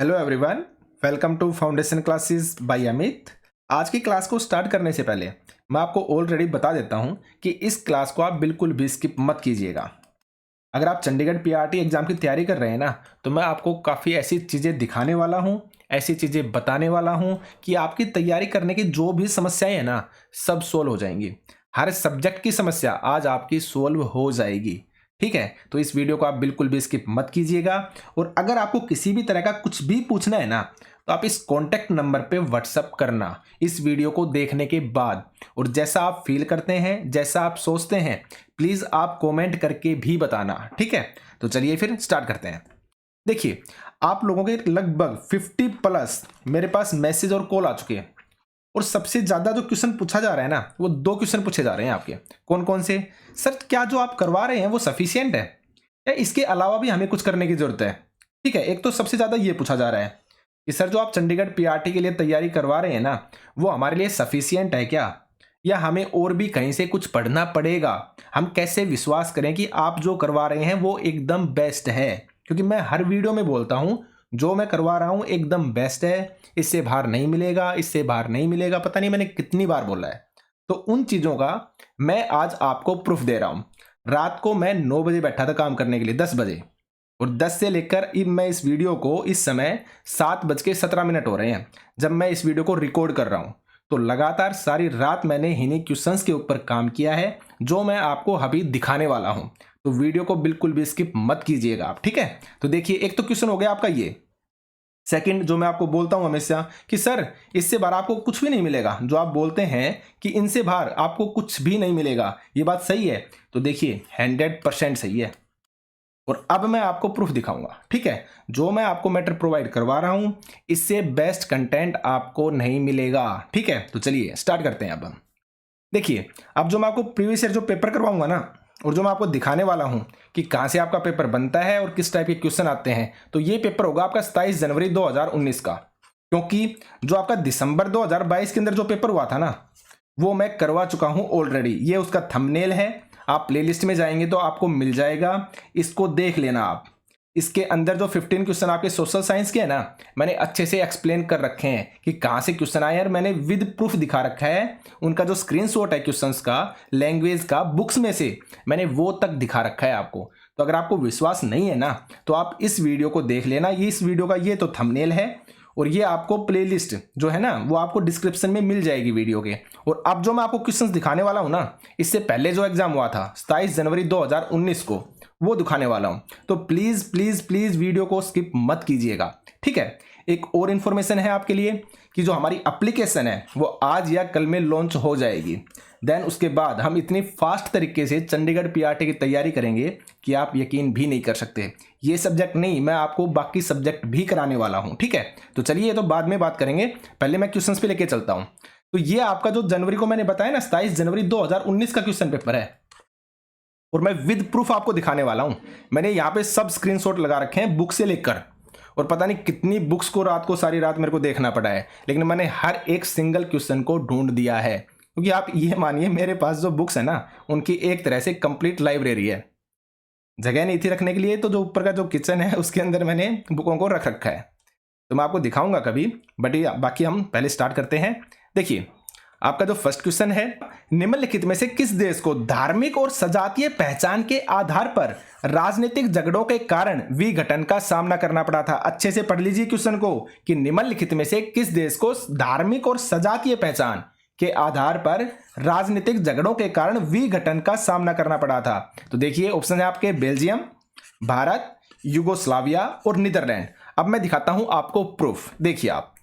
Hello everyone, welcome to foundation classes by Amit. आज की class को स्टार्ट करने से पहले मैं आपको ऑलरेडी बता देता हूं कि इस क्लास को आप बिल्कुल भी स्किप मत कीजिएगा। अगर आप चंडीगढ़ पीआरटी एग्जाम की तैयारी कर रहे हैं ना, तो मैं आपको काफ़ी ऐसी चीज़ें दिखाने वाला हूं, ऐसी चीज़ें बताने वाला हूं कि आपकी तैयारी करने की जो भी समस्याएं हैं ना, सब सोल्व हो जाएंगी। हर सब्जेक्ट की समस्या आज आपकी सोल्व हो जाएगी। ठीक है, तो इस वीडियो को आप बिल्कुल भी स्किप मत कीजिएगा। और अगर आपको किसी भी तरह का कुछ भी पूछना है ना, तो आप इस कॉन्टैक्ट नंबर पे व्हाट्सअप करना इस वीडियो को देखने के बाद। और जैसा आप फील करते हैं, जैसा आप सोचते हैं, प्लीज़ आप कमेंट करके भी बताना। ठीक है, तो चलिए फिर स्टार्ट करते हैं। देखिए, आप लोगों के लगभग 50 प्लस मेरे पास मैसेज और कॉल आ चुके हैं। और सबसे ज्यादा जो क्वेश्चन पूछा जा रहा है ना, वो दो क्वेश्चन पूछे जा रहे हैं आपके। कौन कौन से? सर, क्या जो आप करवा रहे हैं वो सफिशिएंट है या इसके अलावा भी हमें कुछ करने की जरूरत है? ठीक है, एक तो सबसे ज्यादा ये पूछा जा रहा है कि सर, जो आप चंडीगढ़ पीआरटी के लिए तैयारी करवा रहे हैं ना, वो हमारे लिए सफिशिएंट है क्या, या हमें और भी कहीं से कुछ पढ़ना पड़ेगा? हम कैसे विश्वास करें कि आप जो करवा रहे हैं वो एकदम बेस्ट है? क्योंकि मैं हर वीडियो में बोलता हूं, जो मैं करवा रहा हूं एकदम बेस्ट है, इससे बाहर नहीं मिलेगा, इससे बाहर नहीं मिलेगा। पता नहीं मैंने कितनी बार बोला है। तो उन चीजों का मैं आज आपको प्रूफ दे रहा हूं। रात को मैं 9 बजे बैठा था काम करने के लिए, 10 बजे, और 10 से लेकर अब मैं इस वीडियो को, इस समय 7:17 हो रहे हैं जब मैं इस वीडियो को रिकॉर्ड कर रहा हूं। तो लगातार सारी रात मैंने इन्हीं क्वेश्चंस के ऊपर काम किया है, जो मैं आपको अभी दिखाने वाला हूं। तो वीडियो को बिल्कुल भी स्किप मत कीजिएगा आप। ठीक है, तो देखिए, एक तो क्वेश्चन हो गया आपका ये। सेकंड, जो मैं आपको बोलता हूं हमेशा कि सर, इससे बाहर आपको कुछ भी नहीं मिलेगा, जो आप बोलते हैं कि इनसे बाहर आपको कुछ भी नहीं मिलेगा, ये बात सही है? तो देखिए, 100% सही है। और अब मैं आपको प्रूफ दिखाऊंगा। ठीक है, जो मैं आपको मैटर प्रोवाइड करवा रहा हूं, इससे बेस्ट कंटेंट आपको नहीं मिलेगा। ठीक है, तो चलिए स्टार्ट करते हैं। अब हम देखिए, अब जो मैं आपको प्रीवियस ईयर जो पेपर करवाऊंगा ना, और जो मैं आपको दिखाने वाला हूं कि कहां से आपका पेपर बनता है और किस टाइप के क्वेश्चन आते हैं, तो ये पेपर होगा आपका 27 जनवरी 2019 का। क्योंकि जो आपका दिसंबर 2022 के अंदर जो पेपर हुआ था ना, वो मैं करवा चुका हूं ऑलरेडी। ये उसका थंबनेल है, आप प्लेलिस्ट में जाएंगे तो आपको मिल जाएगा, इसको देख लेना आप। इसके अंदर जो 15 क्वेश्चन आपके सोशल साइंस के हैं ना, मैंने अच्छे से एक्सप्लेन कर रखे हैं कि कहाँ से क्वेश्चन आए, और मैंने विद प्रूफ दिखा रखा है। उनका जो स्क्रीनशॉट है क्वेश्चंस का, लैंग्वेज का, बुक्स में से मैंने वो तक दिखा रखा है आपको। तो अगर आपको विश्वास नहीं है ना, तो आप इस वीडियो को देख लेना। ये इस वीडियो का ये तो थंबनेल है, और ये आपको प्लेलिस्ट जो है ना, वो आपको डिस्क्रिप्शन में मिल जाएगी वीडियो के। और अब जो मैं आपको क्वेश्चंस दिखाने वाला हूं ना, इससे पहले जो एग्जाम हुआ था 27 जनवरी 2019 को, वो दिखाने वाला हूं। तो प्लीज प्लीज प्लीज वीडियो को स्किप मत कीजिएगा। ठीक है, एक और इंफॉर्मेशन है आपके लिए कि जो हमारी एप्लीकेशन है वो आज या कल में लॉन्च हो जाएगी। देन उसके बाद हम इतनी फास्ट तरीके से चंडीगढ़ पीआरटी की तैयारी करेंगे कि आप यकीन भी नहीं कर सकते। ये सब्जेक्ट नहीं, मैं आपको बाकी सब्जेक्ट भी कराने वाला हूं। ठीक है, तो चलिए, ये तो बाद में बात करेंगे, पहले मैं क्वेश्चंस पे लेके चलता हूं। तो ये आपका जो जनवरी को मैंने बताया ना, 27 जनवरी 2019 का क्वेश्चन पेपर है, और मैं विद प्रूफ आपको दिखाने वाला हूं। मैंने यहाँ पे सब स्क्रीनशॉट लगा रखे हैं, बुक से लेकर, और पता नहीं कितनी बुक्स को रात को, सारी रात मेरे को देखना पड़ा है, लेकिन मैंने हर एक सिंगल क्वेश्चन को ढूंढ दिया है। क्योंकि आप ये मानिए, मेरे पास जो बुक्स है ना, उनकी एक तरह से कंप्लीट लाइब्रेरी है। जगह नहीं थी रखने के लिए, तो जो ऊपर का जो किचन है उसके अंदर मैंने बुकों को रख रखा है। तो मैं आपको दिखाऊंगा कभी, बट बाकी हम पहले स्टार्ट करते हैं। देखिए, आपका जो फर्स्ट क्वेश्चन है, निम्नलिखित में से किस देश को धार्मिक और सजातीय पहचान के आधार पर राजनीतिक झगड़ों के कारण विघटन का सामना करना पड़ा था? अच्छे से पढ़ लीजिए क्वेश्चन को कि निम्नलिखित में से किस देश को धार्मिक और सजातीय पहचान के आधार पर राजनीतिक झगड़ों के कारण विघटन का सामना करना पड़ा था? तो देखिए, ऑप्शन है आपके बेल्जियम, भारत, युगोस्लाविया और नीदरलैंड। अब मैं दिखाता हूं आपको प्रूफ। देखिए आप,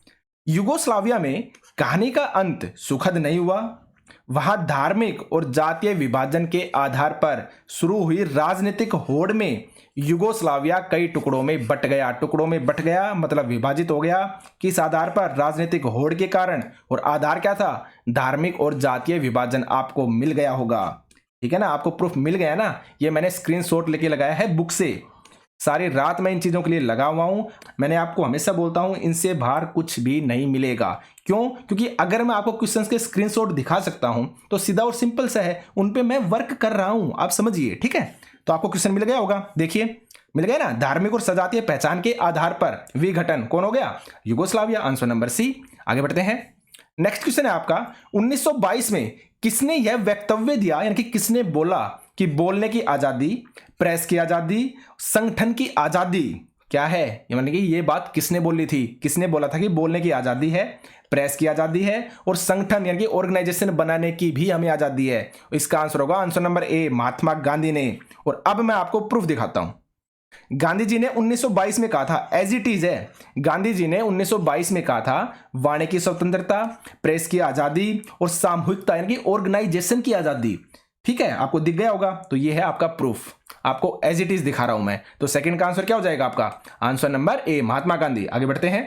युगोस्लाविया में कहानी का अंत सुखद नहीं हुआ। वहां धार्मिक और जातीय विभाजन के आधार पर शुरू हुई राजनीतिक होड़ में युगोस्लाविया कई टुकड़ों में बट गया। टुकड़ों में बट गया मतलब विभाजित हो गया। किस आधार पर? राजनीतिक होड़ के कारण। और आधार क्या था? धार्मिक और जातीय विभाजन। आपको मिल गया होगा, ठीक है ना, आपको प्रूफ मिल गया ना। ये मैंने स्क्रीनशॉट लेके लगाया है बुक से। सारी रात मैं इन चीजों के लिए लगा हुआ हूं। मैंने आपको हमेशा बोलता हूं, इनसे बाहर कुछ भी नहीं मिलेगा। क्यों? क्योंकि अगर मैं आपको क्वेश्चंस के स्क्रीनशॉट दिखा सकता हूं तो सीधा और सिंपल सा है, उन पे मैं वर्क कर रहा हूं, आप समझिए। ठीक है, तो आपको क्वेश्चन मिल गया होगा। देखिए, मिल गए ना, धार्मिक और सजातीय पहचान के आधार पर विघटन कौन हो गया, यूगोस्लाविया, आंसर नंबर सी। आगे बढ़ते हैं। नेक्स्ट क्वेश्चन है आपका 1922 में किसने यह वक्तव्य दिया, यानी कि किसने बोला कि बोलने की आजादी, प्रेस की आजादी, संगठन की आजादी क्या है, यानी कि ये बात किसने बोली थी, किसने बोला था कि बोलने की आजादी है, प्रेस की आजादी है और संगठन यानी कि ऑर्गेनाइजेशन बनाने की भी हमें आजादी है। इसका आंसर होगा answer number A, Mahatma Gandhi ने। और अब मैं आपको प्रूफ दिखाता हूं। गांधी जी ने 1922 में कहा था, एज इट इज है, गांधी जी ने 1922 में कहा था वाणी की स्वतंत्रता, प्रेस की आजादी और सामूहिकता यानी कि ऑर्गेनाइजेशन की आजादी। ठीक है, आपको दिख गया होगा, तो ये है आपका प्रूफ, आपको एज इट इज दिखा रहा हूं मैं। तो सेकंड का आंसर क्या हो जाएगा आपका, answer number A, Mahatma Gandhi. आगे बढ़ते हैं।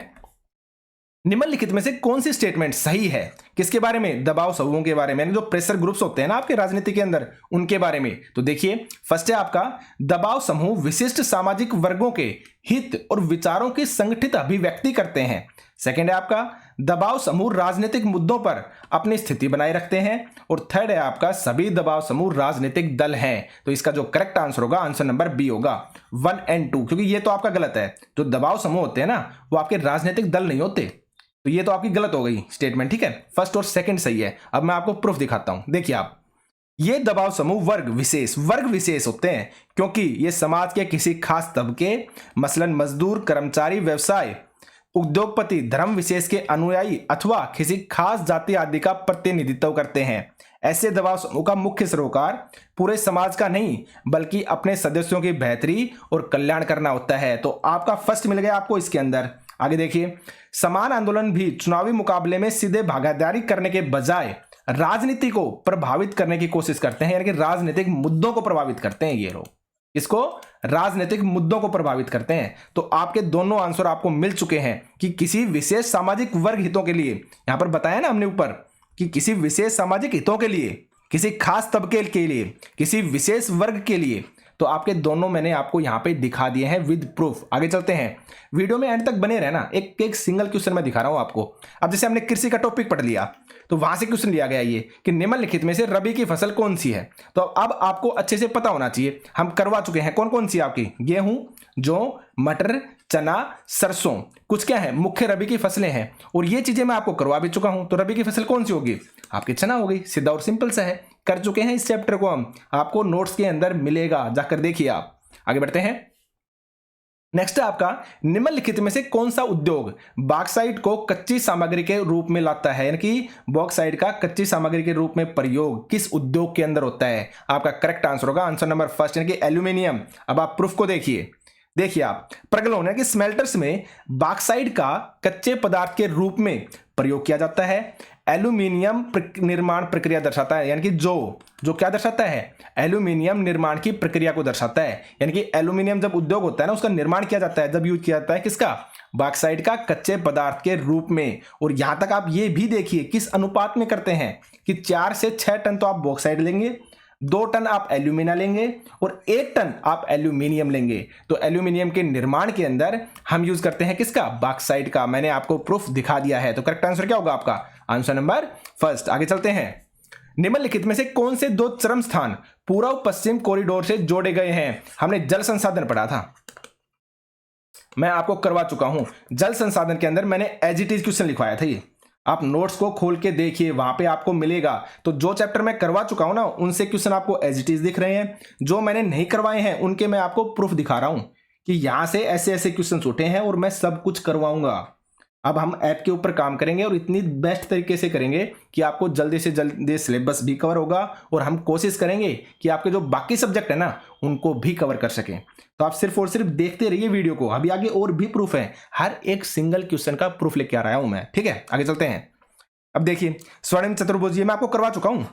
निम्नलिखित में से कौन सी स्टेटमेंट सही है, किसके बारे में, दबाव समूहों के बारे में, यानी जो प्रेशर ग्रुप्स होते हैं ना आपके राजनीति के अंदर, उनके बारे में। तो देखिए, फर्स्ट है आपका, दबाव समूह विशिष्ट सामाजिक वर्गों के हित और विचारों की संगठित अभिव्यक्ति करते हैं। सेकंड है आपका, दबाव समूह राजनीतिक मुद्दों पर अपनी स्थिति बनाए रखते हैं। और थर्ड है आपका, सभी दबाव समूह राजनीतिक दल हैं। तो इसका जो करेक्ट आंसर होगा आंसर नंबर बी होगा, 1 और 2, क्योंकि ये तो आपका गलत है। जो दबाव समूह होते हैं ना, वो आपके राजनीतिक दल नहीं होते, तो ये तो आपकी गलत हो गई स्टेटमेंट। ठीक है, फर्स्ट और सेकंड सही है। अब मैं आपको प्रूफ दिखाता हूं। देखिए आप, ये दबाव समूह वर्ग विशेष होते हैं, क्योंकि ये समाज के किसी खास तबके, मसलन मजदूर, कर्मचारी, व्यवसाय, उद्योगपति, धर्म विशेष के अनुयायी अथवा किसी खास जाति आदि का प्रतिनिधित्व करते हैं। ऐसे दबाव समूह का मुख्य सरोकार पूरे समाज का नहीं, बल्कि अपने सदस्यों की बेहतरी और कल्याण करना होता है। तो आपका फर्स्ट मिल गया आपको इसके अंदर। आगे देखिए, समान आंदोलन भी चुनावी मुकाबले में सीधे भागीदारी करने के बजाय राजनीति को प्रभावित करने की कोशिश करते हैं, यानी कि राजनीतिक मुद्दों को प्रभावित करते हैं ये लोग। इसको राजनीतिक मुद्दों को प्रभावित करते हैं। तो आपके दोनों आंसर आपको मिल चुके हैं कि किसी विशेष सामाजिक वर्ग हितों के लिए, यहां पर बताया ना हमने ऊपर कि किसी विशेष सामाजिक हितों के लिए, किसी खास तबके के लिए, किसी विशेष वर्ग के लिए। तो आपके दोनों मैंने आपको यहां पे दिखा दिए हैं विद प्रूफ। आगे चलते हैं, वीडियो में एंड तक बने रहना, एक एक सिंगल क्वेश्चन मैं दिखा रहा हूं आपको। अब जैसे हमने कृषि का टॉपिक पढ़ लिया, तो वहां से क्वेश्चन लिया गया ये कि निम्नलिखित में से रबी की फसल कौन सी है। तो अब आपको अच्छे से पता होना चाहिए, हम करवा चुके हैं कौन कौन सी आपकी, गेहूं, जौ, मटर, चना, सरसों, कुछ क्या है मुख्य रबी की फसलें हैं। और ये चीजें मैं आपको करवा भी चुका हूं। तो रबी की फसल कौन सी होगी, आपकी चना हो गई, सीधा और सिंपल सा है। कर चुके हैं इस चैप्टर को हम, आपको नोट्स के अंदर मिलेगा, जाकर देखिए आप। आगे बढ़ते हैं। नेक्स्ट है आपका, निम्नलिखित में से कौन सा उद्योग बॉक्साइट को कच्ची सामग्री के रूप में लाता है, यानी कि बॉक्साइट का कच्ची सामग्री के रूप में प्रयोग किस उद्योग के अंदर होता है। आपका करेक्ट आंसर होगा आंसर नंबर फर्स्ट, यानी कि एल्यूमिनियम। अब आप प्रूफ को देखिए आप, प्रगलन यानी कि स्मेल्टर्स में बॉक्साइट का कच्चे पदार्थ के रूप में प्रयोग किया जाता है। एल्यूमिनियम निर्माण प्रक्रिया दर्शाता है, यानी कि जो क्या दर्शाता है, एल्यूमिनियम निर्माण की प्रक्रिया को दर्शाता है। यानी कि एल्यूमिनियम जब उद्योग होता है ना, उसका निर्माण किया जाता है, जब यूज किया जाता है किसका, बॉक्साइट का कच्चे पदार्थ के रूप में। और यहां तक आप ये भी देखिए किस अनुपात में करते हैं कि 4 से 6 टन तो आप बॉक्साइट लेंगे, 2 टन आप एल्यूमिना लेंगे और 1 टन आप एल्यूमिनियम लेंगे। तो एल्यूमिनियम के निर्माण के अंदर हम यूज करते हैं किसका, बॉक्साइट का। मैंने आपको प्रूफ दिखा दिया है। तो करेक्ट आंसर क्या होगा आपका, आंसर नंबर फर्स्ट। आगे चलते हैं, निम्नलिखित में से कौन से 2 चरम स्थान पूर्व पश्चिम कॉरिडोर से जोड़े गए हैं। हमने जल संसाधन पढ़ा था, मैं आपको करवा चुका हूं। जल संसाधन के अंदर मैंने एज इट इज क्वेश्चन लिखवाया था, ये आप नोट्स को खोल के देखिए, वहां पे आपको मिलेगा। तो जो चैप्टर मैं करवा चुका हूं ना, उनसे क्वेश्चन आपको एज इट इज दिख रहे हैं। जो मैंने नहीं करवाए हैं उनके मैं आपको प्रूफ दिखा रहा हूं कि यहां से ऐसे ऐसे क्वेश्चन उठे हैं और मैं सब कुछ करवाऊंगा। अब हम ऐप के ऊपर काम करेंगे और इतनी बेस्ट तरीके से करेंगे कि आपको जल्दी से जल्दी सिलेबस भी कवर होगा और हम कोशिश करेंगे कि आपके जो बाकी सब्जेक्ट है ना उनको भी कवर कर सकें। तो आप सिर्फ और सिर्फ देखते रहिए वीडियो को, अभी आगे और भी प्रूफ है, हर एक सिंगल क्वेश्चन का प्रूफ लेके आ रहा हूं मैं। ठीक है, आगे चलते हैं। अब देखिए, स्वर्णिम चतुर्भुज ये मैं आपको करवा चुका हूं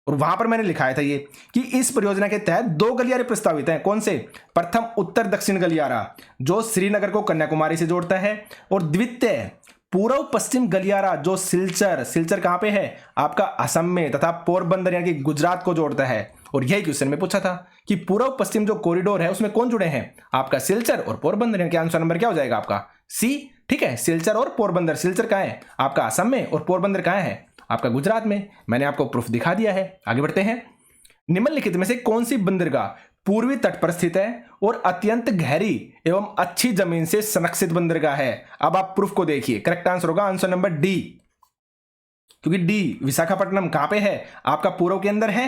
और वहां पर मैंने लिखाया था ये कि इस परियोजना के तहत 2 गलियारे प्रस्तावित हैं। कौन से, प्रथम उत्तर दक्षिण गलियारा जो श्रीनगर को कन्याकुमारी से जोड़ता है, और द्वितीय पूर्व पश्चिम गलियारा जो सिलचर कहां पे है, आपका असम में, तथा पोरबंदर यानी कि गुजरात को जोड़ता है। और यही क्वेश्चन में पूछा था कि पूर्व पश्चिम जो कॉरिडोर है उसमें कौन जुड़े हैं, आपका सिलचर और पोरबंदर, यानी कि आंसर नंबर क्या हो जाएगा आपका सी। ठीक है, सिलचर और पोरबंदर, सिलचर कहां है आपका असम में और पोरबंदर कहां है आपका गुजरात में। मैंने आपको प्रूफ दिखा दिया है। आगे बढ़ते हैं, निम्नलिखित में से कौन सी बंदरगाह पूर्वी तट पर स्थित है और अत्यंत गहरी एवं अच्छी जमीन से संरक्षित बंदरगाह है। अब आप प्रूफ को देखिए, करेक्ट आंसर होगा आंसर नंबर डी, क्योंकि डी विशाखापट्टनम कहां पे है, आपका पूर्व के अंदर है।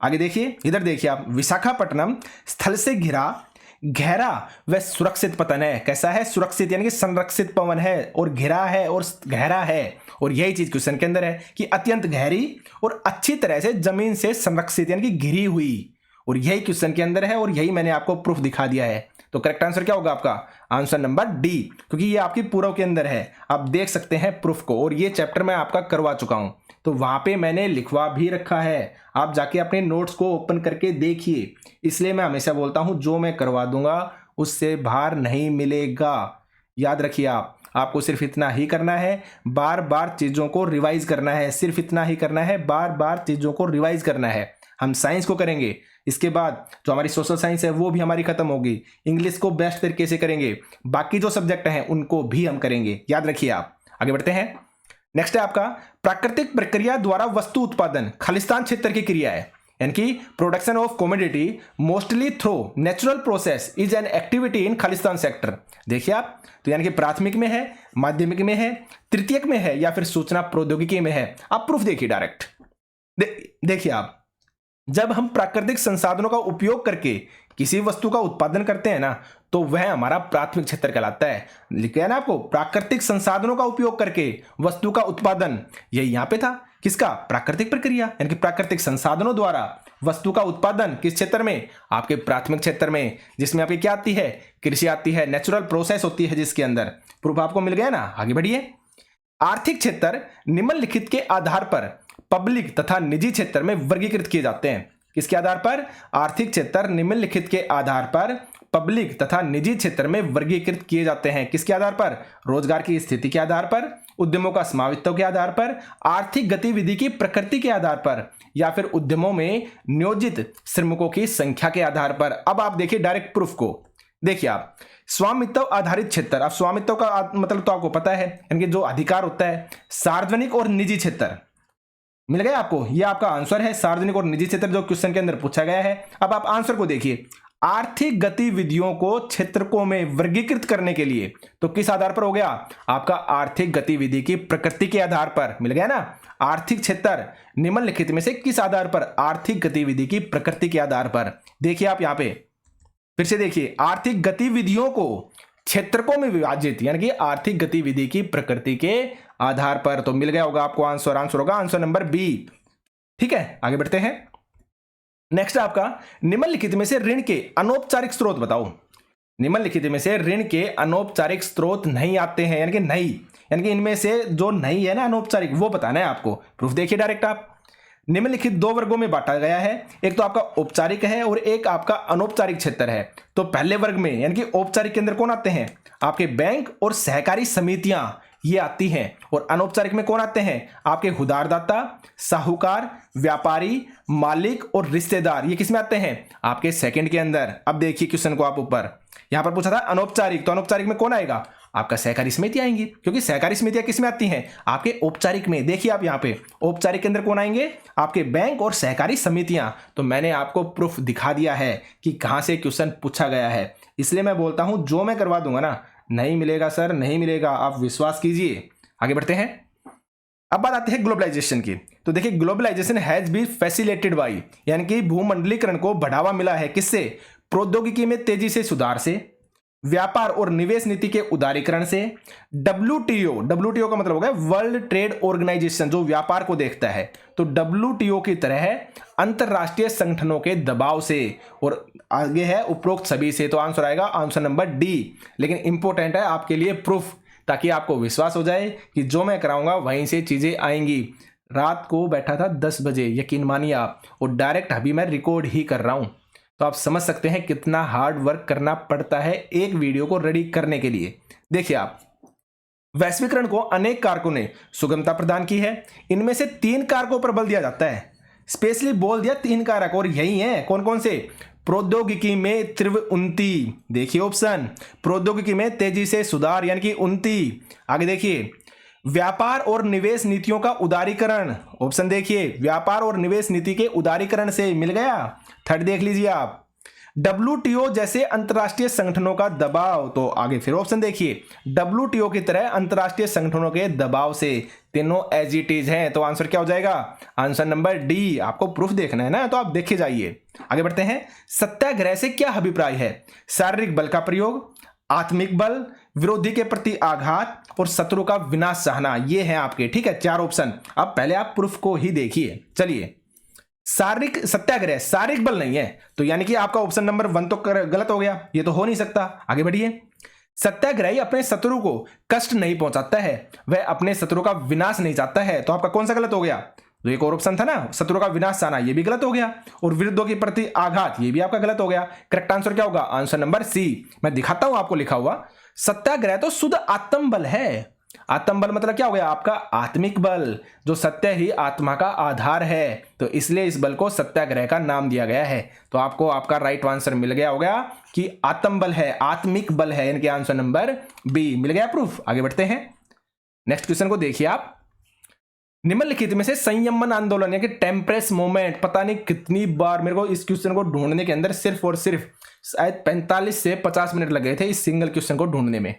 आगे देखिए, इधर देखिए आप, विशाखापट्टनम स्थल से घिरा गहरा व सुरक्षित पतन है। कैसा है, सुरक्षित यानी कि संरक्षित पवन है, और घिरा है और गहरा है, और यही चीज क्वेश्चन के अंदर है कि अत्यंत गहरी और अच्छी तरह से जमीन से संरक्षित यानी कि घिरी हुई, और यही क्वेश्चन के अंदर है, और यही मैंने आपको प्रूफ दिखा दिया है। तो करेक्ट आंसर क्या होगा आपका, आंसर नंबर डी, क्योंकि ये आपकी पूर्व के अंदर है। आप देख सकते हैं प्रूफ को, और ये चैप्टर मैं आपका करवा चुका हूं, तो वहां पे मैंने लिखवा भी रखा है। आप जाके अपने नोट्स को ओपन करके देखिए। इसलिए मैं हमेशा बोलता हूं, जो मैं करवा दूंगा उससे बाहर नहीं मिलेगा। याद रखिए, आपको सिर्फ इतना ही करना है, बार बार चीजों को रिवाइज करना है, सिर्फ इतना ही करना है, बार बार चीजों को रिवाइज करना है। हम साइंस को करेंगे, इसके बाद जो हमारी सोशल साइंस है वो भी हमारी खत्म होगी, इंग्लिश को बेस्ट तरीके से करेंगे, बाकी जो सब्जेक्ट हैं उनको भी हम करेंगे। याद रखिए। आप आगे बढ़ते हैं। नेक्स्ट है आपका प्राकृतिक प्रक्रिया द्वारा वस्तु उत्पादन खालिस्तान क्षेत्र की क्रिया है, यानी कि production of commodity mostly through natural process is an activity in Khalistan sector. देखिए आप, तो यानी कि प्राथमिक में है, माध्यमिक में है, तृतीयक में है, या फिर सूचना प्रौद्योगिकी में है। आप प्रूफ देखिए डायरेक्ट। देखिए आप, जब हम प्राकृतिक संसाधनों का उपयोग करके किसी वस्तु का उत्पादन करते हैं ना, तो वह हमारा प्राथमिक क्षेत्र कहलाता है। लिखा है ना आपको, प्राकृतिक संसाधनों का उपयोग करके वस्तु का उत्पादन, ये यहां पे था, किसका, प्राकृतिक प्रक्रिया, यानी कि प्राकृतिक संसाधनों द्वारा वस्तु का उत्पादन किस क्षेत्र में, आपके प्राथमिक क्षेत्र में, जिसमें आपकी क्या आती है, कृषि आती है, नेचुरल प्रोसेस होती है जिसके अंदर। प्रूफ आपको मिल गया ना। आगे बढ़िए। आर्थिक क्षेत्र निम्नलिखित के आधार पर पब्लिक तथा निजी क्षेत्र में वर्गीकृत किए जाते हैं। किसके आधार पर, आर्थिक क्षेत्र निम्नलिखित के आधार पर पब्लिक तथा निजी क्षेत्र में वर्गीकृत किए जाते हैं। किसके आधार पर, रोजगार की स्थिति के आधार पर, उद्यमों का समावित्व के आधार पर, आर्थिक गतिविधि की प्रकृति के आधार पर, या फिर उद्यमों में नियोजित श्रमिकों की संख्या के आधार पर। अब आप देखिए डायरेक्ट प्रूफ को। देखिए आप, स्वामित्व आधारित क्षेत्र, अब स्वामित्व का मतलब तो आपको पता है, यानी कि जो अधिकार होता है, सार्वजनिक और निजी क्षेत्र। मिल गया आपको, ये आपका आंसर है, सार्वजनिक और निजी क्षेत्र, जो क्वेश्चन के अंदर पूछा गया है। अब आप आंसर को देखिए, आर्थिक गतिविधियों को क्षेत्रकों में वर्गीकृत करने के लिए, तो किस आधार पर हो गया, आपका आर्थिक गतिविधि की प्रकृति के आधार पर। मिल गया ना। आर्थिक क्षेत्र निम्नलिखित में से किस आधार पर, आर्थिक गतिविधि की प्रकृति के आधार पर। देखिए आप यहां पे फिर से देखिए, आर्थिक गतिविधियों को क्षेत्रकों में विभाजित, यानी कि आर्थिक गतिविधि की प्रकृति के आधार पर। तो मिल गया होगा आपको आंसर, आंसर होगा आंसर नंबर बी। ठीक है, आगे बढ़ते हैं। नेक्स्ट आपका, निम्नलिखित में से ऋण के अनौपचारिक स्रोत बताओ। निम्नलिखित में से ऋण के अनौपचारिक स्रोत नहीं आते हैं, यानी कि नहीं, यानी कि इनमें से जो नहीं है ना अनौपचारिक, वो बताना है आपको। प्रूफ देखिए डायरेक्ट आप। निम्नलिखित दो वर्गों में बांटा गया है, एक तो आपका औपचारिक है और एक आपका अनौपचारिक क्षेत्र है। तो पहले वर्ग में यानी कि औपचारिक के अंदर कौन आते हैं, आपके बैंक और सहकारी समितियां ये आती हैं, और अनौपचारिक में कौन आते हैं, आपके उधारदाता, साहूकार, व्यापारी, मालिक और रिश्तेदार। ये किस में आते हैं, आपके सेकंड के अंदर। अब देखिए क्वेश्चन को आप ऊपर, यहां पर पूछा था अनौपचारिक, तो अनौपचारिक में कौन आएगा, आपका सहकारी समिति आएंगी, क्योंकि सहकारी समितियां किस में आती हैं, आपके औपचारिक में। देखिए आप यहां पे औपचारिक के अंदर कौन आएंगे, आपके बैंक और सहकारी समितियां। तो मैंने आपको प्रूफ दिखा दिया है कि कहां से क्वेश्चन पूछा गया है। इसलिए मैं बोलता हूं, जो मैं करवा दूंगा ना, नहीं मिलेगा सर, नहीं मिलेगा, आप विश्वास कीजिए। आगे बढ़ते हैं। अब बात आती है ग्लोबलाइजेशन की। तो देखिए, globalisation has been facilitated by, यानी कि भूमंडलीकरण को बढ़ावा मिला है किससे, प्रौद्योगिकी में तेजी से सुधार से, व्यापार और निवेश नीति के उदारीकरण से, डब्ल्यूटीओ का मतलब हो गया वर्ल्ड ट्रेड ऑर्गेनाइजेशन, जो व्यापार को देखता है, तो डब्ल्यूटीओ की तरह है अंतरराष्ट्रीय संगठनों के दबाव से, और आगे है उपरोक्त सभी से। तो आंसर आएगा आंसर नंबर डी। लेकिन इंपॉर्टेंट है आपके लिए प्रूफ, ताकि आपको विश्वास हो जाए कि जो मैं कराऊंगा वहीं से चीजें आएंगी। रात को बैठा था 10 बजे, यकीन मानिए आप, और डायरेक्ट अभी मैं रिकॉर्ड ही कर रहा हूं। तो आप समझ सकते हैं कितना हार्ड वर्क करना पड़ता है एक वीडियो को रेडी करने के लिए। देखिए आप, वैश्वीकरण को अनेक कारकों ने सुगमता प्रदान की है। इनमें से 3 कारकों पर बल दिया जाता है, स्पेशली बोल दिया 3 कारक, और यही है कौन कौन से, प्रौद्योगिकी में तीव्र उन्नति, देखिए ऑप्शन, प्रौद्योगिकी में तेजी से सुधार यानी कि उन्नति। आगे देखिए, व्यापार और निवेश नीतियों का उदारीकरण, ऑप्शन देखिए, व्यापार और निवेश नीति के उदारीकरण से। मिल गया। थर्ड देख लीजिए आप, WTO जैसे अंतरराष्ट्रीय संगठनों का दबाव, तो आगे फिर ऑप्शन देखिए, WTO की तरह अंतरराष्ट्रीय संगठनों के दबाव से तीनों एज इट इज हैं, तो आंसर क्या हो जाएगा? Answer number D. आपको प्रूफ देखना है ना, तो आप देखे जाइए। आगे बढ़ते हैं। सत्याग्रह से क्या अभिप्राय है? शारीरिक बल का प्रयोग, आत्मिक बल, विरोधी के प्रति आघात और शत्रु का विनाश चाहना, ये है आपके, ठीक है, 4 ऑप्शन। अब पहले आप प्रूफ को ही देखिए। चलिए, शारीरिक सत्याग्रह शारीरिक बल नहीं है, तो यानी कि आपका ऑप्शन नंबर 1 तो गलत हो गया, ये तो हो नहीं सकता। आगे बढ़िए। सत्याग्रही अपने शत्रु को कष्ट नहीं पहुंचाता है, वह अपने शत्रु का विनाश नहीं चाहता है, तो आपका कौन सा गलत हो गया? तो एक और ऑप्शन था ना, शत्रु का विनाश चाहना, ये भी गलत हो गया, और विरुद्धों के प्रति आघात, ये भी आपका गलत हो गया। करेक्ट आंसर क्या होगा? Answer number C. मैं दिखाता हूं आपको लिखा हुआ। सत्याग्रह तो शुद्ध आत्म बल है। आत्म बल मतलब क्या हो गया? आपका आत्मिक बल, जो सत्य ही आत्मा का आधार है, तो इसलिए इस बल को सत्याग्रह का नाम दिया गया है। तो आपको आपका राइट आंसर मिल गया होगा कि आत्म बल है, आत्मिक बल है, यानी कि आंसर नंबर बी मिल गया प्रूफ। आगे बढ़ते हैं। नेक्स्ट क्वेश्चन को देखिए आप। निम्नलिखित में से संयमन आंदोलन यानी कि टेम्परेस मूवमेंट, पता नहीं कितनी बार मेरे को इस क्वेश्चन को ढूंढने के अंदर सिर्फ और सिर्फ शायद 45 से 50 मिनट लगे थे इस सिंगल क्वेश्चन को ढूंढने में।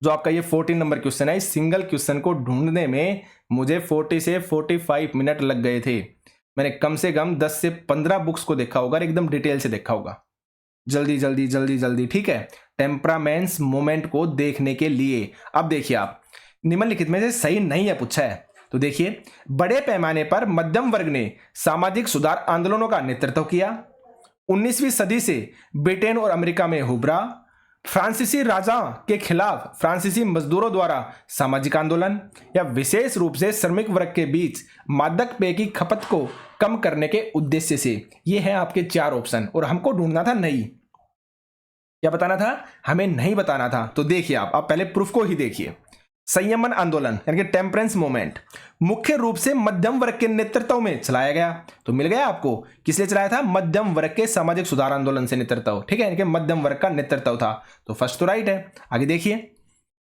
जो आपका ये 14 नंबर क्वेश्चन है, इस सिंगल क्वेश्चन को ढूंढने में मुझे 40 से 45 मिनट लग गए थे। मैंने कम से कम 10 से 15 बुक्स को देखा होगा, एकदम डिटेल से देखा होगा, जल्दी जल्दी जल्दी जल्दी, ठीक है, टेम्परामेंट्स मोमेंट को देखने के लिए। अब देखिए आप, निम्नलिखित में से सही नहीं है पूछा है, तो देखिए, बड़े पैमाने पर मध्यम वर्ग ने सामाजिक सुधार आंदोलनों का नेतृत्व किया। 19वीं सदी से ब्रिटेन और अमेरिका में उभरा। फ्रांसीसी राजा के खिलाफ फ्रांसीसी मजदूरों द्वारा सामाजिक आंदोलन, या विशेष रूप से श्रमिक वर्ग के बीच मादक पेय की खपत को कम करने के उद्देश्य से। ये हैं आपके 4 ऑप्शन, और हमको ढूंढना था नहीं, क्या बताना था? हमें नहीं बताना था। तो देखिए आप पहले प्रूफ को ही देखिए। संयमन आंदोलन यानी कि टेम्परेंस मूवमेंट मुख्य रूप से मध्यम वर्ग के नेतृत्व में चलाया गया, तो मिल गया आपको। किस लिए चलाया था? मध्यम वर्ग के सामाजिक सुधार आंदोलन से नेतृत्व, ठीक है, यानी कि मध्यम वर्ग का नेतृत्व था, तो फर्स्ट तो राइट है। आगे देखिए,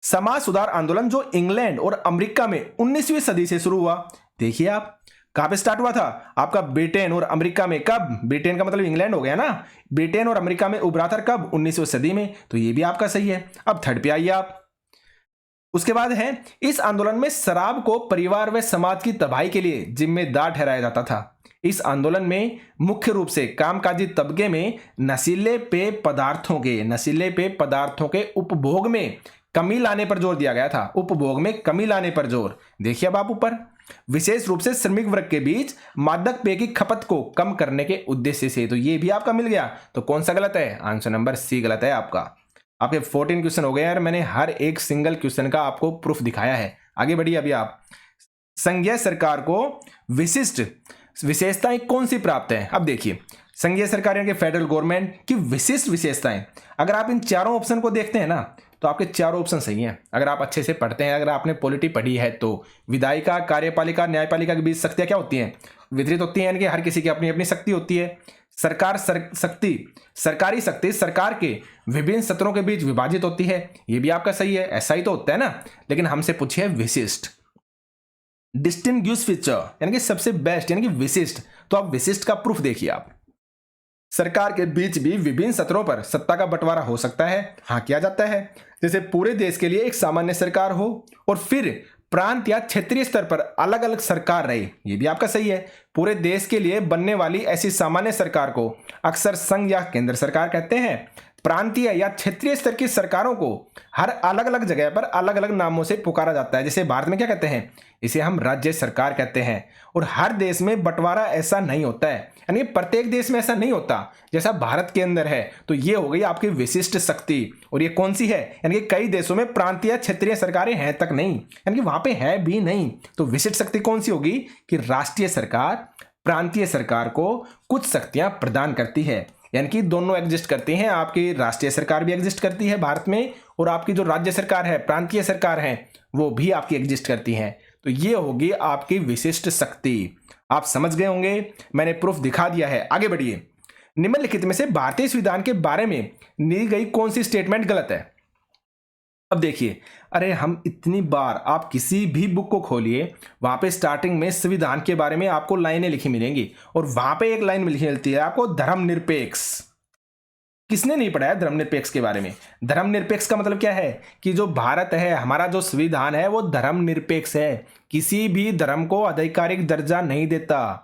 समाज सुधार आंदोलन जो इंग्लैंड और अमेरिका में 19वीं सदी से शुरू हुआ। देखिए आप, कहां पे स्टार्ट हुआ था? आपका ब्रिटेन और अमेरिका में। कब? ब्रिटेन का मतलब इंग्लैंड हो गया ना। ब्रिटेन और अमेरिका में उभरा था कब? 19वीं सदी में, तो ये भी आपका सही है। अब थर्ड पे आइए आप। उसके बाद है, इस आंदोलन में शराब को परिवार व समाज की तबाही के लिए जिम्मेदार ठहराया जाता था। इस आंदोलन में मुख्य रूप से कामकाजी तबके में नशीले पेय पदार्थों के उपभोग में कमी लाने पर जोर दिया गया था। उपभोग में कमी लाने पर जोर। देखिए अब आप ऊपर, विशेष रूप से श्रमिक वर्ग के बीच मादक पेय की खपत को कम करने के उद्देश्य से, तो ये भी आपका मिल गया। तो कौन सा गलत है? आंसर नंबर सी गलत है आपका। आपके 14 क्वेश्चन हो गए यार, मैंने हर एक सिंगल क्वेश्चन का आपको प्रूफ दिखाया है। आगे बढ़िए अभी आप। संघीय सरकार को विशिष्ट विशेषताएं कौन सी प्राप्त है? अब देखिए, संघीय सरकार यानी कि फेडरल गवर्नमेंट की विशिष्ट विशेषताएं, अगर आप इन चारों ऑप्शन को देखते हैं ना, तो आपके चारों ऑप्शन सही हैं। अगर आप अच्छे से पढ़ते हैं, अगर आपने पॉलिटी पढ़ी है, तो विधायिका, कार्यपालिका, न्यायपालिका के बीच शक्तियां क्या होती हैं? वितरित होती हैं, यानी कि हर किसी की अपनी अपनी शक्ति होती है। सरकारी शक्ति सरकार के विभिन्न सत्रों के बीच विभाजित होती है, ये भी आपका सही है, ऐसा ही तो होता है ना। लेकिन हमसे पूछिए विशिष्ट, डिस्टिंग्विश फीचर यानी कि सबसे बेस्ट यानी कि विशिष्ट, तो आप विशिष्ट का प्रूफ देखिए आप। सरकार के बीच भी विभिन्न सत्रों पर सत्ता का बंटवारा हो सकता है, हाँ किया जाता है। जैसे पूरे देश के लिए एक सामान्य सरकार हो और फिर प्रांत या क्षेत्रीय स्तर पर अलग अलग सरकार रहे, ये भी आपका सही है। पूरे देश के लिए बनने वाली ऐसी सामान्य सरकार को अक्सर संघ या केंद्र सरकार कहते हैं। प्रांतीय या क्षेत्रीय स्तर की सरकारों को हर अलग अलग जगह पर अलग अलग नामों से पुकारा जाता है। जैसे भारत में क्या कहते हैं? इसे हम राज्य सरकार कहते हैं। और हर देश में बंटवारा ऐसा नहीं होता है, यानी प्रत्येक देश में ऐसा नहीं होता जैसा भारत के अंदर है। तो ये हो गई आपकी विशिष्ट शक्ति। और ये कौन सी है? यानी कि कई देशों में प्रांतीय क्षेत्रीय सरकारें हैं तक नहीं, यानी कि वहां पे है भी नहीं। तो विशिष्ट शक्ति कौन सी होगी? कि राष्ट्रीय सरकार प्रांतीय सरकार को कुछ शक्तियां प्रदान करती है, यानी कि दोनों एग्जिस्ट करती हैं। आपकी राष्ट्रीय सरकार भी एग्जिस्ट करती है भारत में, और आपकी जो राज्य सरकार है, प्रांतीय सरकार है, वो भी आपकी एग्जिस्ट करती हैं। तो ये होगी आपकी विशिष्ट शक्ति। आप समझ गए होंगे, मैंने प्रूफ दिखा दिया है। आगे बढ़िए। निम्नलिखित में से भारतीय संविधान के बारे में दी गई कौन सी स्टेटमेंट गलत है? अब देखिए, अरे हम इतनी बार, आप किसी भी बुक को खोलिए, वहां पे स्टार्टिंग में संविधान के बारे में आपको लाइनें लिखी मिलेंगी, और वहां पे एक लाइन लिखी मिलती है आपको धर्मनिरपेक्ष। किसने नहीं पढ़ा है धर्मनिरपेक्ष के बारे में? धर्मनिरपेक्ष का मतलब क्या है कि जो भारत है, हमारा जो संविधान है वो धर्मनिरपेक्ष है, किसी भी धर्म को आधिकारिक दर्जा नहीं देता,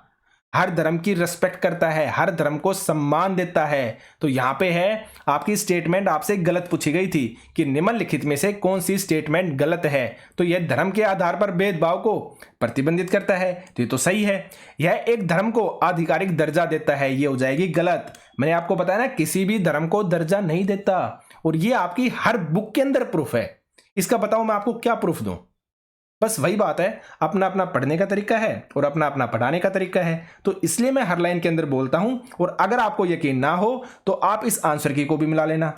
हर धर्म की रिस्पेक्ट करता है, हर धर्म को सम्मान देता है। तो यहाँ पे है आपकी स्टेटमेंट आपसे गलत पूछी गई थी कि निम्नलिखित में से कौन सी स्टेटमेंट गलत है, तो यह धर्म के आधार पर भेदभाव को प्रतिबंधित करता है, तो ये तो सही है। यह एक धर्म को आधिकारिक दर्जा देता है, ये हो जाएगी गलत। मैंने आपको बताया ना, किसी भी धर्म को दर्जा नहीं देता, और ये आपकी हर बुक के अंदर प्रूफ है। इसका बताओ मैं आपको क्या प्रूफ दूं? बस वही बात है, अपना अपना पढ़ने का तरीका है और अपना अपना पढ़ाने का तरीका है, तो इसलिए मैं हर लाइन के अंदर बोलता हूं। और अगर आपको यकीन ना हो तो आप इस आंसर की को भी मिला लेना,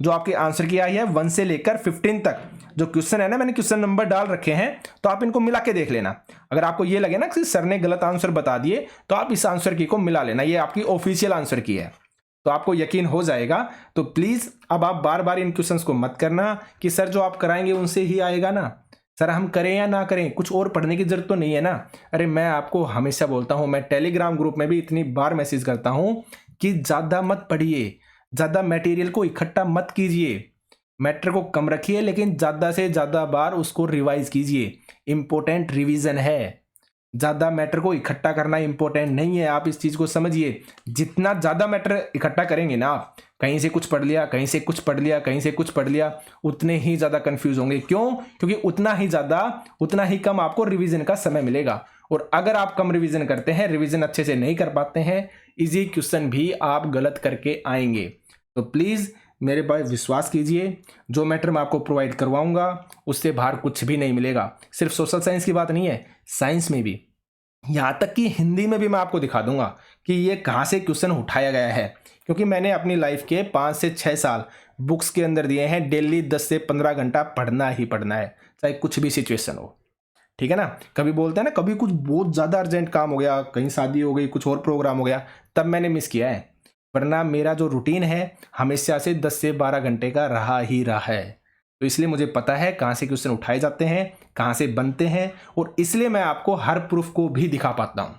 जो आपकी आंसर की आई है 1 से लेकर 15 तक जो क्वेश्चन है ना, मैंने क्वेश्चन नंबर डाल रखे हैं, तो आप इनको मिला के देख लेना। अगर आपको ये लगे ना कि सर ने गलत आंसर बता दिए, तो आप इस आंसर की को मिला लेना, ये आपकी ऑफिशियल आंसर की है, तो आपको यकीन हो जाएगा। तो प्लीज अब आप बार बार इन क्वेश्चंस को मत करना कि सर जो आप कराएंगे उनसे ही आएगा ना, सर हम करें या ना करें, कुछ और पढ़ने की जरूरत तो नहीं है ना। अरे मैं आपको हमेशा बोलता हूं, मैं टेलीग्राम ग्रुप में भी इतनी बार मैसेज करता हूं कि ज्यादा मत पढ़िए, ज्यादा मटेरियल को इकट्ठा मत कीजिए, मैटर को कम रखिए, लेकिन ज्यादा से ज्यादा बार उसको रिवाइज कीजिए। इंपॉर्टेंट रिवीजन है, ज्यादा मैटर को इकट्ठा करना इंपॉर्टेंट नहीं है, आप इस चीज को समझिए। जितना ज्यादा मैटर इकट्ठा करेंगे ना आप, कहीं से कुछ पढ़ लिया, कहीं से कुछ पढ़ लिया, कहीं से कुछ पढ़ लिया, उतने ही ज्यादा कंफ्यूज होंगे। क्यों? क्योंकि उतना ही ज्यादा, उतना ही कम आपको रिवीजन का समय मिलेगा। और अगर आप कम रिवीजन करते हैं, रिवीजन अच्छे से नहीं कर पाते हैं, इजी क्वेश्चन भी आप गलत करके आएंगे। तो प्लीज मेरे पर विश्वास कीजिए, जो मैटर मैं आपको प्रोवाइड करवाऊंगा उससे बाहर कुछ भी नहीं मिलेगा। सिर्फ सोशल साइंस की बात नहीं है, साइंस में भी, यहाँ तक कि हिंदी में भी मैं आपको दिखा दूंगा कि ये कहाँ से क्वेश्चन उठाया गया है, क्योंकि मैंने अपनी लाइफ के 5 से 6 साल बुक्स के अंदर दिए हैं। डेली 10 से 15 घंटा पढ़ना ही पढ़ना है, चाहे कुछ भी सिचुएशन हो, ठीक है ना। कभी बोलते हैं ना, कभी कुछ बहुत ज़्यादा अर्जेंट काम हो गया, कहीं शादी हो गई, कुछ और प्रोग्राम हो गया, तब मैंने मिस किया है, वरना मेरा जो रूटीन है हमेशा से 10 से 12 घंटे का रहा ही रहा है। तो इसलिए मुझे पता है कहाँ से क्वेश्चन उठाए जाते हैं, कहाँ से बनते हैं, और इसलिए मैं आपको हर प्रूफ को भी दिखा पाता हूँ,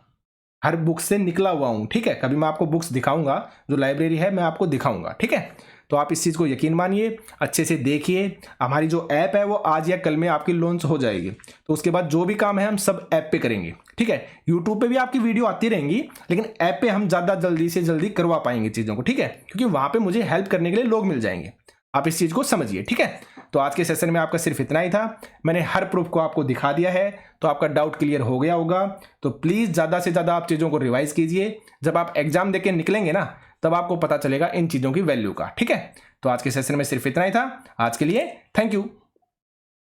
हर बुक से निकला हुआ हूँ, ठीक है। कभी मैं आपको बुक्स दिखाऊंगा, जो लाइब्रेरी है मैं आपको दिखाऊंगा, ठीक है। तो आप इस चीज़ को यकीन मानिए, अच्छे से देखिए। हमारी जो ऐप है वो आज या कल में आपकी लॉन्च हो जाएगी, तो उसके बाद जो भी काम है हम सब ऐप पे करेंगे, ठीक है। यूट्यूब पे भी आपकी वीडियो आती रहेंगी, लेकिन ऐप पे हम ज़्यादा जल्दी से जल्दी करवा पाएंगे चीज़ों को, ठीक है, क्योंकि वहाँ पे मुझे हेल्प करने के लिए लोग मिल जाएंगे। आप इस चीज़ को समझिए, ठीक है। तो आज के सेशन में आपका सिर्फ इतना ही था, मैंने हर प्रूफ को आपको दिखा दिया है, तो आपका डाउट क्लियर हो गया होगा। तो प्लीज़ ज़्यादा से ज़्यादा आप चीज़ों को रिवाइज कीजिए, जब आप एग्जाम देके निकलेंगे ना, तब आपको पता चलेगा इन चीज़ों की वैल्यू का, ठीक है। तो आज के सेशन में सिर्फ इतना ही था, आज के लिए थैंक यू।